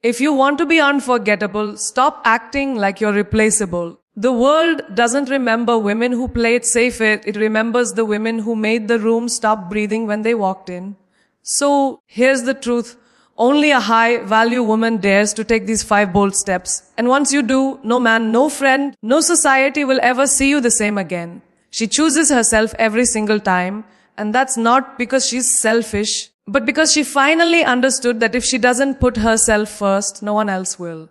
If you want to be unforgettable, stop acting like you're replaceable. The world doesn't remember women who play it safe. It remembers the women who made the room stop breathing when they walked in. So, here's the truth. Only a high-value woman dares to take these 5 bold steps. And once you do, no man, no friend, no society will ever see you the same again. She chooses herself every single time. And that's not because she's selfish, but because she finally understood that if she doesn't put herself first, no one else will.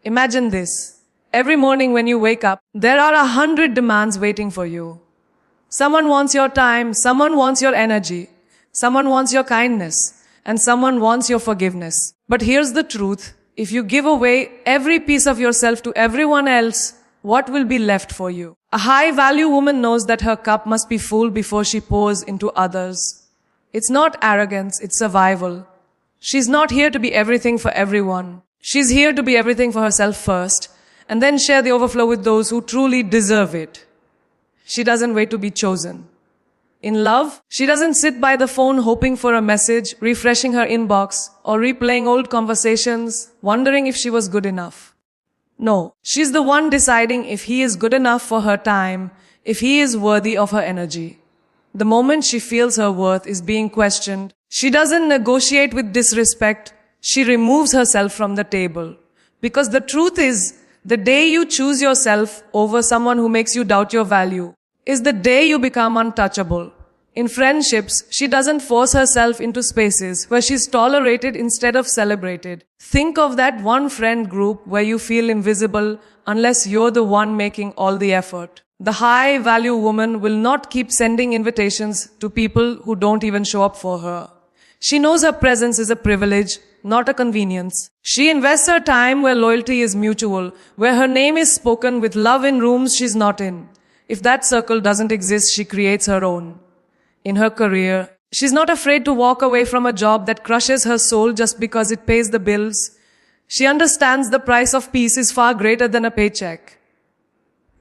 Imagine this. Every morning when you wake up, there are 100 demands waiting for you. Someone wants your time, someone wants your energy, someone wants your kindness, and someone wants your forgiveness. But here's the truth. If you give away every piece of yourself to everyone else, what will be left for you? A high-value woman knows that her cup must be full before she pours into others. It's not arrogance, it's survival. She's not here to be everything for everyone. She's here to be everything for herself first, and then share the overflow with those who truly deserve it. She doesn't wait to be chosen. In love, she doesn't sit by the phone hoping for a message, refreshing her inbox, or replaying old conversations, wondering if she was good enough. No, she's the one deciding if he is good enough for her time, if he is worthy of her energy. The moment she feels her worth is being questioned, she doesn't negotiate with disrespect, she removes herself from the table. Because the truth is, the day you choose yourself over someone who makes you doubt your value is the day you become untouchable. In friendships, she doesn't force herself into spaces where she's tolerated instead of celebrated. Think of that one friend group where you feel invisible unless you're the one making all the effort. The high-value woman will not keep sending invitations to people who don't even show up for her. She knows her presence is a privilege, not a convenience. She invests her time where loyalty is mutual, where her name is spoken with love in rooms she's not in. If that circle doesn't exist, she creates her own. In her career, she's not afraid to walk away from a job that crushes her soul just because it pays the bills. She understands the price of peace is far greater than a paycheck.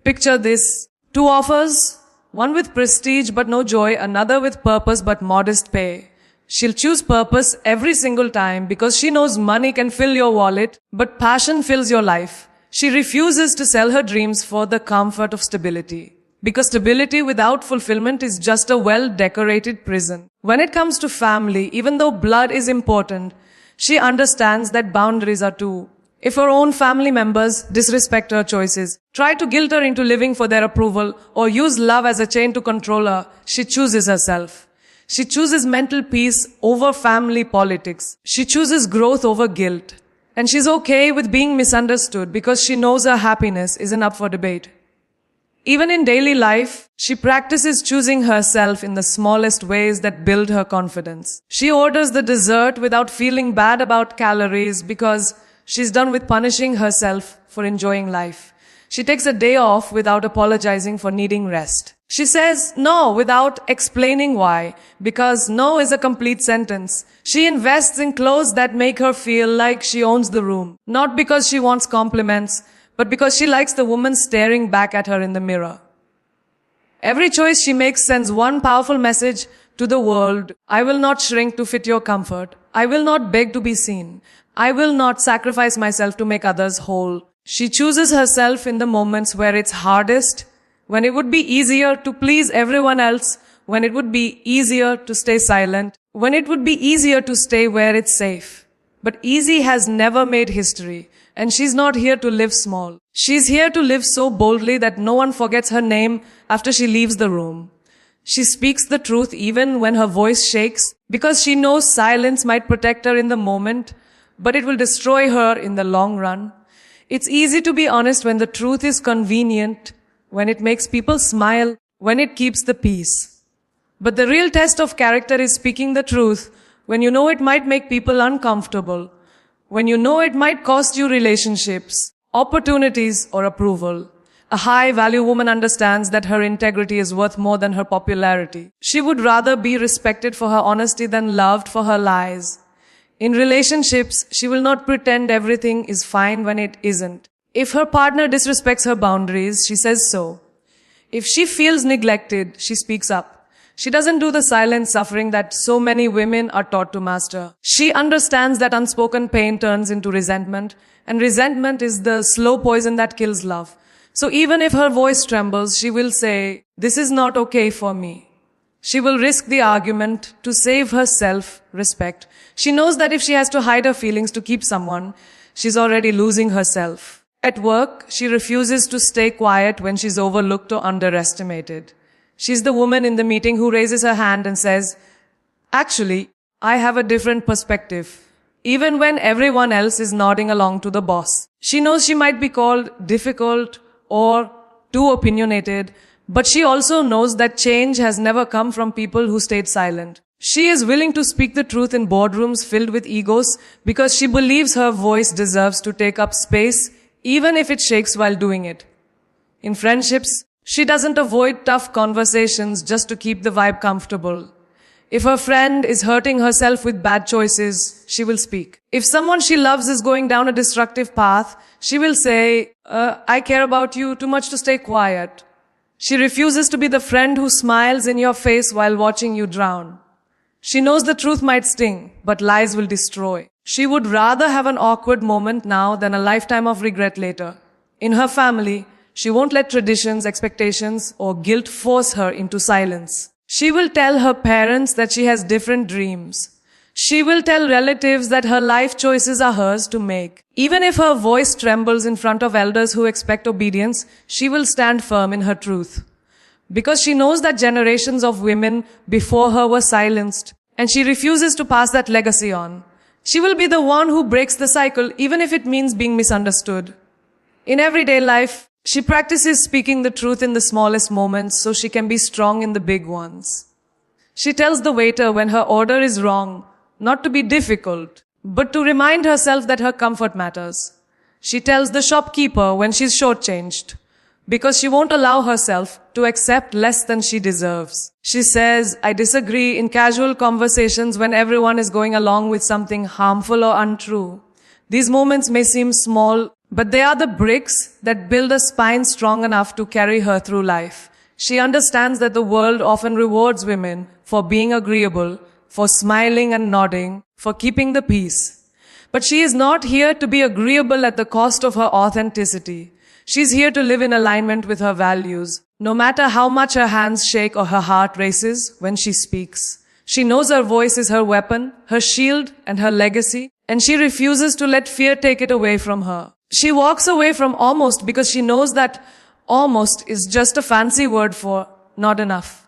Picture this. 2 offers, one with prestige but no joy, another with purpose but modest pay. She'll choose purpose every single time because she knows money can fill your wallet, but passion fills your life. She refuses to sell her dreams for the comfort of stability. Because stability without fulfillment is just a well-decorated prison. When it comes to family, even though blood is important, she understands that boundaries are too. If her own family members disrespect her choices, try to guilt her into living for their approval, or use love as a chain to control her, she chooses herself. She chooses mental peace over family politics. She chooses growth over guilt. And she's okay with being misunderstood because she knows her happiness isn't up for debate. Even in daily life, she practices choosing herself in the smallest ways that build her confidence. She orders the dessert without feeling bad about calories because she's done with punishing herself for enjoying life. She takes a day off without apologizing for needing rest. She says no without explaining why, because no is a complete sentence. She invests in clothes that make her feel like she owns the room, not because she wants compliments, but because she likes the woman staring back at her in the mirror. Every choice she makes sends one powerful message to the world. I will not shrink to fit your comfort. I will not beg to be seen. I will not sacrifice myself to make others whole. She chooses herself in the moments where it's hardest, when it would be easier to please everyone else, when it would be easier to stay silent, when it would be easier to stay where it's safe. But easy has never made history. And she's not here to live small. She's here to live so boldly that no one forgets her name after she leaves the room. She speaks the truth even when her voice shakes, because she knows silence might protect her in the moment, but it will destroy her in the long run. It's easy to be honest when the truth is convenient, when it makes people smile, when it keeps the peace. But the real test of character is speaking the truth when you know it might make people uncomfortable, when you know it might cost you relationships, opportunities, or approval. A high-value woman understands that her integrity is worth more than her popularity. She would rather be respected for her honesty than loved for her lies. In relationships, she will not pretend everything is fine when it isn't. If her partner disrespects her boundaries, she says so. If she feels neglected, she speaks up. She doesn't do the silent suffering that so many women are taught to master. She understands that unspoken pain turns into resentment, and resentment is the slow poison that kills love. So even if her voice trembles, she will say, "This is not okay for me." She will risk the argument to save her self-respect. She knows that if she has to hide her feelings to keep someone, she's already losing herself. At work, she refuses to stay quiet when she's overlooked or underestimated. She's the woman in the meeting who raises her hand and says, "Actually, I have a different perspective," even when everyone else is nodding along to the boss. She knows she might be called difficult or too opinionated, but she also knows that change has never come from people who stayed silent. She is willing to speak the truth in boardrooms filled with egos because she believes her voice deserves to take up space, even if it shakes while doing it. In friendships, she doesn't avoid tough conversations just to keep the vibe comfortable. If her friend is hurting herself with bad choices, she will speak. If someone she loves is going down a destructive path, she will say, "I care about you too much to stay quiet." She refuses to be the friend who smiles in your face while watching you drown. She knows the truth might sting, but lies will destroy. She would rather have an awkward moment now than a lifetime of regret later. In her family, she won't let traditions, expectations, or guilt force her into silence. She will tell her parents that she has different dreams. She will tell relatives that her life choices are hers to make. Even if her voice trembles in front of elders who expect obedience, she will stand firm in her truth. Because she knows that generations of women before her were silenced, and she refuses to pass that legacy on. She will be the one who breaks the cycle, even if it means being misunderstood. In everyday life, she practices speaking the truth in the smallest moments so she can be strong in the big ones. She tells the waiter when her order is wrong, not to be difficult, but to remind herself that her comfort matters. She tells the shopkeeper when she's shortchanged, because she won't allow herself to accept less than she deserves. She says, "I disagree" in casual conversations when everyone is going along with something harmful or untrue. These moments may seem small, but they are the bricks that build a spine strong enough to carry her through life. She understands that the world often rewards women for being agreeable, for smiling and nodding, for keeping the peace. But she is not here to be agreeable at the cost of her authenticity. She's here to live in alignment with her values, no matter how much her hands shake or her heart races when she speaks. She knows her voice is her weapon, her shield, and her legacy, and she refuses to let fear take it away from her. She walks away from almost because she knows that almost is just a fancy word for not enough.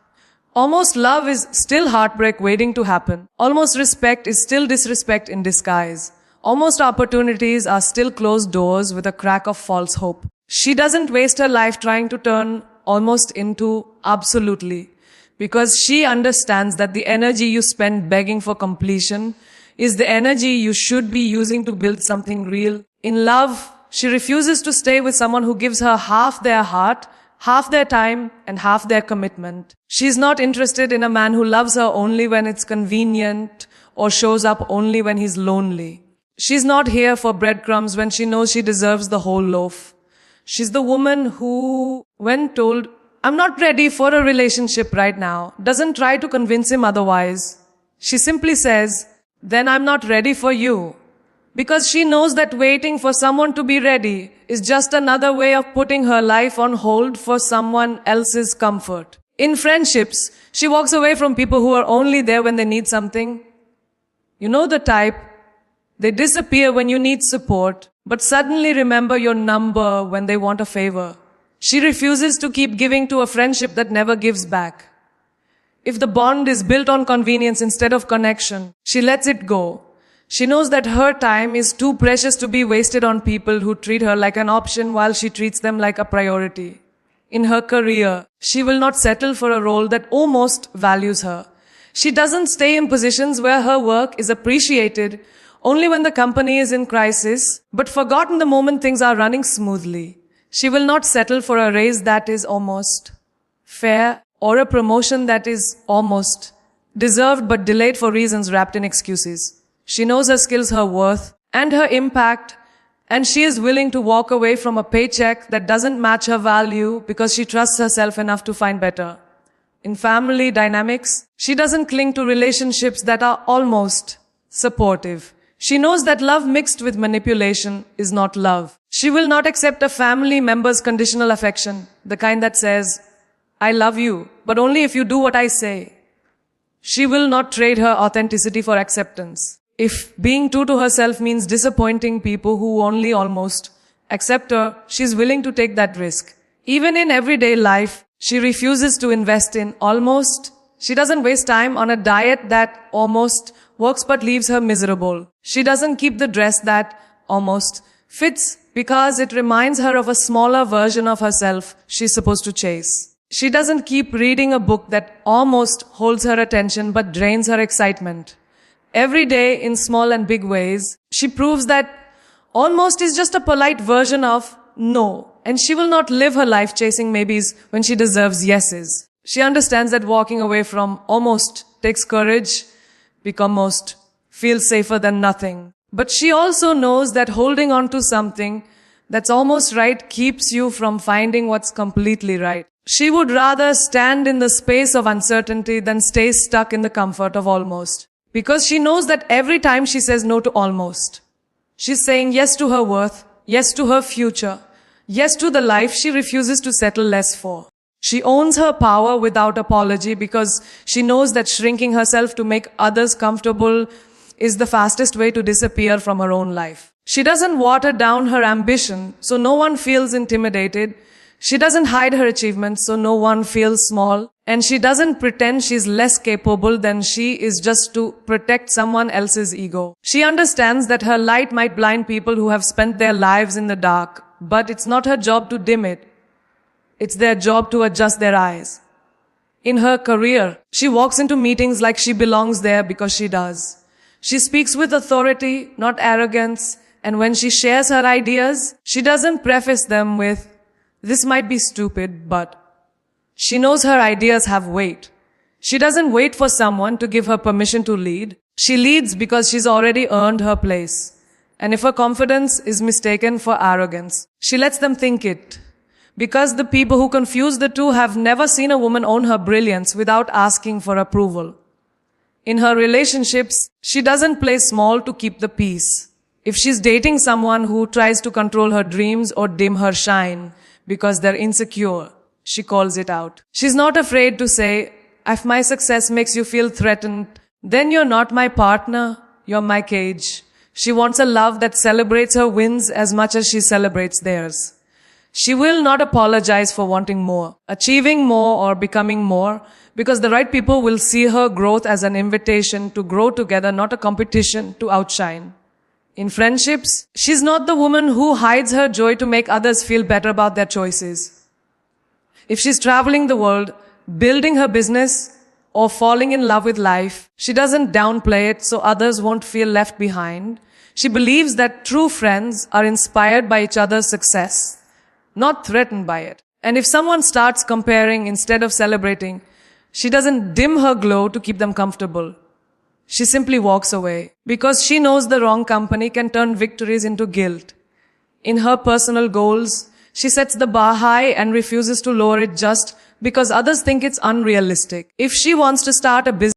Almost love is still heartbreak waiting to happen. Almost respect is still disrespect in disguise. Almost opportunities are still closed doors with a crack of false hope. She doesn't waste her life trying to turn almost into absolutely, because she understands that the energy you spend begging for completion is the energy you should be using to build something real. In love, she refuses to stay with someone who gives her half their heart, half their time, and half their commitment. She's not interested in a man who loves her only when it's convenient or shows up only when he's lonely. She's not here for breadcrumbs when she knows she deserves the whole loaf. She's the woman who, when told, "I'm not ready for a relationship right now," doesn't try to convince him otherwise. She simply says, "Then I'm not ready for you." Because she knows that waiting for someone to be ready is just another way of putting her life on hold for someone else's comfort. In friendships, she walks away from people who are only there when they need something. You know the type. They disappear when you need support, but suddenly remember your number when they want a favor. She refuses to keep giving to a friendship that never gives back. If the bond is built on convenience instead of connection, she lets it go. She knows that her time is too precious to be wasted on people who treat her like an option while she treats them like a priority. In her career, she will not settle for a role that almost values her. She doesn't stay in positions where her work is appreciated only when the company is in crisis, but forgotten the moment things are running smoothly. She will not settle for a raise that is almost fair or a promotion that is almost deserved but delayed for reasons wrapped in excuses. She knows her skills, her worth, and her impact, and she is willing to walk away from a paycheck that doesn't match her value because she trusts herself enough to find better. In family dynamics, she doesn't cling to relationships that are almost supportive. She knows that love mixed with manipulation is not love. She will not accept a family member's conditional affection, the kind that says, I love you, but only if you do what I say. She will not trade her authenticity for acceptance. If being true to herself means disappointing people who only almost accept her, she's willing to take that risk. Even in everyday life, she refuses to invest in almost. She doesn't waste time on a diet that almost works but leaves her miserable. She doesn't keep the dress that almost fits because it reminds her of a smaller version of herself she's supposed to chase. She doesn't keep reading a book that almost holds her attention but drains her excitement. Every day, in small and big ways, she proves that almost is just a polite version of no, and she will not live her life chasing maybes when she deserves yeses. She understands that walking away from almost takes courage, because most feels safer than nothing. But she also knows that holding on to something that's almost right keeps you from finding what's completely right. She would rather stand in the space of uncertainty than stay stuck in the comfort of almost. Because she knows that every time she says no to almost, she's saying yes to her worth, yes to her future, yes to the life she refuses to settle less for. She owns her power without apology because she knows that shrinking herself to make others comfortable is the fastest way to disappear from her own life. She doesn't water down her ambition so no one feels intimidated. She doesn't hide her achievements so no one feels small. And she doesn't pretend she's less capable than she is just to protect someone else's ego. She understands that her light might blind people who have spent their lives in the dark, but it's not her job to dim it. It's their job to adjust their eyes. In her career, she walks into meetings like she belongs there because she does. She speaks with authority, not arrogance, and when she shares her ideas, she doesn't preface them with, "This might be stupid, but..." She knows her ideas have weight. She doesn't wait for someone to give her permission to lead. She leads because she's already earned her place. And if her confidence is mistaken for arrogance, she lets them think it. Because the people who confuse the two have never seen a woman own her brilliance without asking for approval. In her relationships, she doesn't play small to keep the peace. If she's dating someone who tries to control her dreams or dim her shine because they're insecure, she calls it out. She's not afraid to say, if my success makes you feel threatened, then you're not my partner, you're my cage. She wants a love that celebrates her wins as much as she celebrates theirs. She will not apologize for wanting more, achieving more, or becoming more, because the right people will see her growth as an invitation to grow together, not a competition to outshine. In friendships, she's not the woman who hides her joy to make others feel better about their choices. If she's traveling the world, building her business, or falling in love with life, she doesn't downplay it so others won't feel left behind. She believes that true friends are inspired by each other's success, not threatened by it. And if someone starts comparing instead of celebrating, she doesn't dim her glow to keep them comfortable. She simply walks away because she knows the wrong company can turn victories into guilt. In her personal goals, she sets the bar high and refuses to lower it just because others think it's unrealistic. If she wants to start a business,